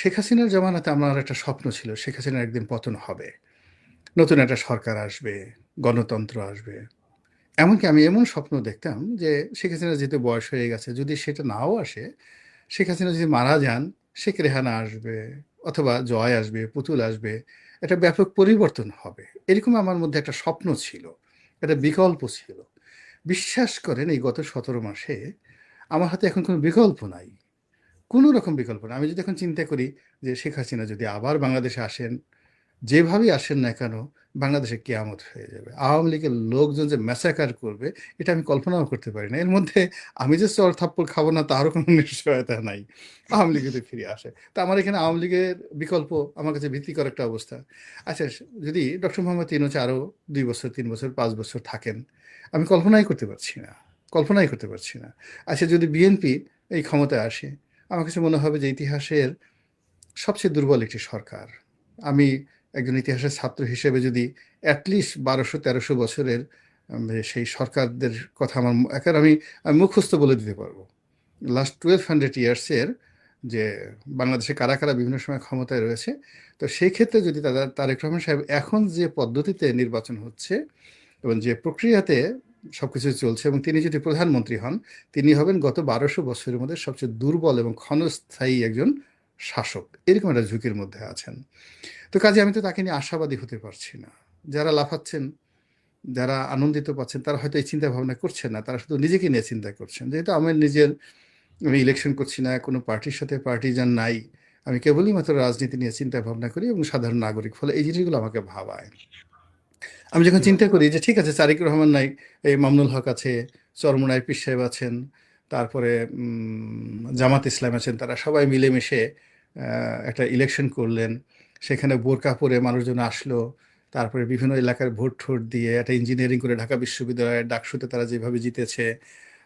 শেখ হাসিনার জামানাতে আমার একটা স্বপ্ন ছিল শেখ হাসিনার একদিন পতন হবে। নতুন একটা সরকার আসবে, গণতন্ত্র আসবে। এমনকি আমি এমন স্বপ্ন দেখতাম যে শেখ হাসিনার যেহেতু বয়স হয়ে গেছে, যদি সেটা নাও আসে, শেখ হাসিনা যদি মারা যান, শেখ রেহানা আসবে অথবা জয় আসবে, পুতুল আসবে। একটা ব্যাপক পরিবর্তন হবে। এরকম আমার মধ্যে একটা স্বপ্ন ছিল, একটা বিকল্প ছিল। বিশ্বাস করেন এই গত ১৭ মাসে আমার হাতে এখন কোনো বিকল্প নাই। কোনো রকম বিকল্প না। আমি যদি এখন চিন্তা করি যে শেখ হাসিনা যদি আবার বাংলাদেশে আসেন, যেভাবেই আসেন না কেন, বাংলাদেশে কেয়ামত হয়ে যাবে। আওয়ামী লীগের লোকজন যে ম্যাসাকার করবে, এটা আমি কল্পনাও করতে পারি না। এর মধ্যে আমি যে চড় থাপ্পড় খাবো না তারও কোনো নিশ্চয়তা নাই। আওয়ামী লীগ যদি ফিরে আসে। তো আমার এখানে আওয়ামী লীগের বিকল্প আমার কাছে ভীতিকর একটা অবস্থা। আচ্ছা, যদি ডক্টর মোহাম্মদ ইউনূস আরও ২ বছর, ৩ বছর, ৫ বছর থাকেন, আমি কল্পনাই করতে পারছি না। কল্পনাই করতে পারছি না। আচ্ছা, যদি বিএনপি এই ক্ষমতায় আসে, আমার কাছে মনে হবে যে ইতিহাসের সবচেয়ে দুর্বল একটি সরকার। আমি একজন ইতিহাসের ছাত্র হিসেবে যদি অ্যাটলিস্ট ১২০০-১৩০০ বছরের সেই সরকারদের কথা আমার একেবারে আমি মুখস্থ বলে দিতে পারবো। লাস্ট 1200 ইয়ার্সের যে বাংলাদেশে কারা, কারা বিভিন্ন সময় ক্ষমতায় রয়েছে। তো সেই ক্ষেত্রে যদি তারেক রহমান সাহেব এখন যে পদ্ধতিতে নির্বাচন হচ্ছে এবং যে প্রক্রিয়াতে সবকিছু চলছে এবং তিনি যদি প্রধানমন্ত্রী হন, তিনি হবেন গত ১২০০ বছরের মধ্যে সবচেয়ে দুর্বল এবং ক্ষণস্থায়ী একজন শাসক। এরকম একটা ঝুঁকির মধ্যে আছেন। তো কাজে আমি তো তাকে নিয়ে আশাবাদী হতে পারছি না। যারা লাফাচ্ছেন, যারা আনন্দিত পাচ্ছেন, তারা হয়তো এই চিন্তা ভাবনা করছেন না। তারা শুধু নিজেকে নিয়ে চিন্তা করছেন। যেহেতু আমি ইলেকশন করছি না, কোনো পার্টির সাথে পার্টিজান নাই। আমি কেবলই মাত্র রাজনীতি নিয়ে চিন্তা ভাবনা করি এবং সাধারণ নাগরিক। ফলে এই জিনিসগুলো আমাকে ভাবায়। আমি যখন চিন্তা করি যে ঠিক আছে, তারেক রহমান নাই, এই মামুনুল হক আছে, চরমোনাই পীর সাহেব আছেন, তারপরে জামাত ইসলাম আছেন, তারা সবাই মিলেমিশে একটা ইলেকশন করলেন। সেখানে বোরকা পরে মানুষজন আসলো। তারপরে বিভিন্ন এলাকার ভোট ঠোট দিয়ে একটা ইঞ্জিনিয়ারিং করে ঢাকা বিশ্ববিদ্যালয়ের ডাকসুতে তারা যেভাবে জিতেছে।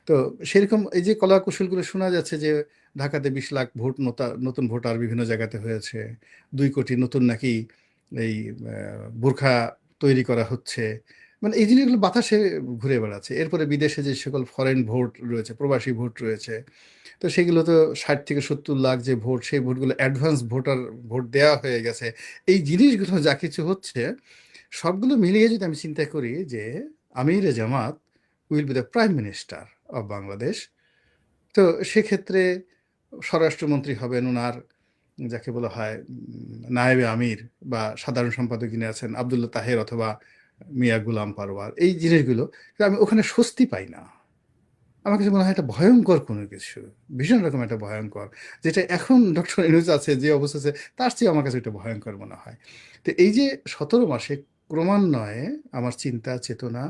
তো সেরকম এই যে কলা কৌশলগুলো শোনা যাচ্ছে যে ঢাকাতে ২০ লাখ নতুন ভোটার বিভিন্ন জায়গাতে হয়েছে। ২ কোটি নতুন নাকি এই বোরখা তৈরি করা হচ্ছে। মানে এই জিনিসগুলো বাতাসে ঘুরে বেড়াচ্ছে। এরপরে বিদেশে যে সকল ফরেন ভোট রয়েছে, প্রবাসী ভোট রয়েছে। তো সেগুলো তো ৬০ থেকে ৭০ লাখ যে ভোট, সেই ভোটগুলো অ্যাডভান্স ভোট দেওয়া হয়ে গেছে। এই জিনিসগুলো যা কিছু হচ্ছে, সবগুলো মিলিয়ে যদি আমি চিন্তা করি যে আমিরে জামাত will be the prime minister of Bangladesh. তো সেক্ষেত্রে স্বরাষ্ট্রমন্ত্রী হবেন উনার যাকে বলা হয় নায়েবে আমির বা সাধারণ সম্পাদক যিনি আছেন আবদুল্লাহ তাহের অথবা মিয়া গুলাম পারওয়ার। এই জিনিসগুলো কিন্তু আমি ওখানে স্বস্তি পাই না। আমার কাছে মনে হয় এটা ভয়ঙ্কর কোনো কিছু। ভীষণ রকম একটা ভয়ঙ্কর। যেটা এখন ডক্টর ইউনূস আছে, যে অবস্থা আছে, তার চেয়ে আমার কাছে এটা ভয়ঙ্কর মনে হয়। তো এই যে ১৭ মাসে ক্রমান্বয়ে আমার চিন্তা চেতনা,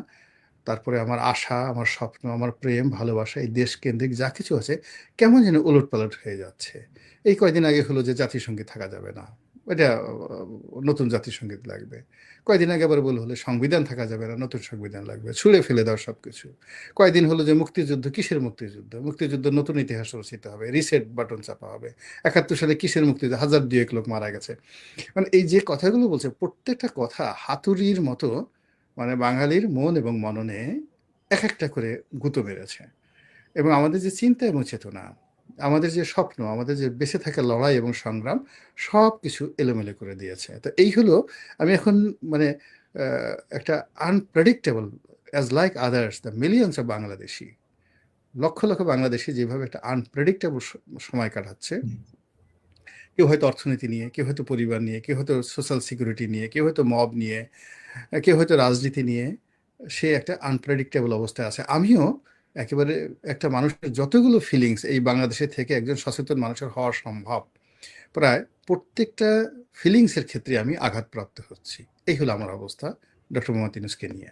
তারপরে আমার আশা, আমার স্বপ্ন, আমার প্রেম, ভালোবাসা, এই দেশকেন্দ্রিক যা কিছু আছে, কেমন যেন ওলটপালট হয়ে যাচ্ছে। এই কয়দিন আগে হলো যে জাতীয় সঙ্গীত থাকা যাবে না। এটা নতুন জাতীয় সঙ্গীত লাগবে। কয়দিন আগে আবার হলো সংবিধান থাকা যাবে না, নতুন সংবিধান লাগবে। ছুঁড়ে ফেলে দাও সবকিছু। কয়দিন হলো যে মুক্তিযুদ্ধ, কিসের মুক্তিযুদ্ধ? মুক্তিযুদ্ধ নতুন ইতিহাস রচিত হবে। রিসেট বাটন চাপা হবে। ৭১ সালে কিসের মুক্তিযুদ্ধ? হাজার ২ লোক মারা গেছে। মানে এই যে কথাগুলো বলছে, প্রত্যেকটা কথা হাতুড়ির মতো মানে বাঙালির মন এবং মননে একটা করে গুঁতো মেরেছে। এবং আমাদের যে চিন্তা এবং চেতনা, আমাদের যে স্বপ্ন, আমাদের যে বেঁচে থাকার লড়াই এবং সংগ্রাম, সবকিছু এলোমেলো করে দিয়েছে। তো এই হলো আমি এখন মানে একটা unpredictable as like others the millions of Bangladeshi, লক্ষ, লক্ষ বাংলাদেশি যেভাবে একটা আনপ্রেডিক্টেবল সময় কাটাচ্ছে। কেউ হয়তো অর্থনীতি নিয়ে, কেউ হয়তো পরিবার নিয়ে, কেউ হয়তো সোশ্যাল সিকিউরিটি নিয়ে, কেউ হয়তো মব নিয়ে, কেউ হয়তো রাজনীতি নিয়ে। সে একটা আনপ্রেডিক্টেবল অবস্থায় আছে। আমিও একেবারে একটা মানুষের যতগুলো ফিলিংস এই বাংলাদেশে থেকে একজন সচেতন মানুষের হওয়া সম্ভব, প্রায় প্রত্যেকটা ফিলিংসের ক্ষেত্রে আমি আঘাতপ্রাপ্ত হচ্ছি। এই হলো আমার অবস্থা ডক্টর মোহাম্মদ ইউনূসকে নিয়ে।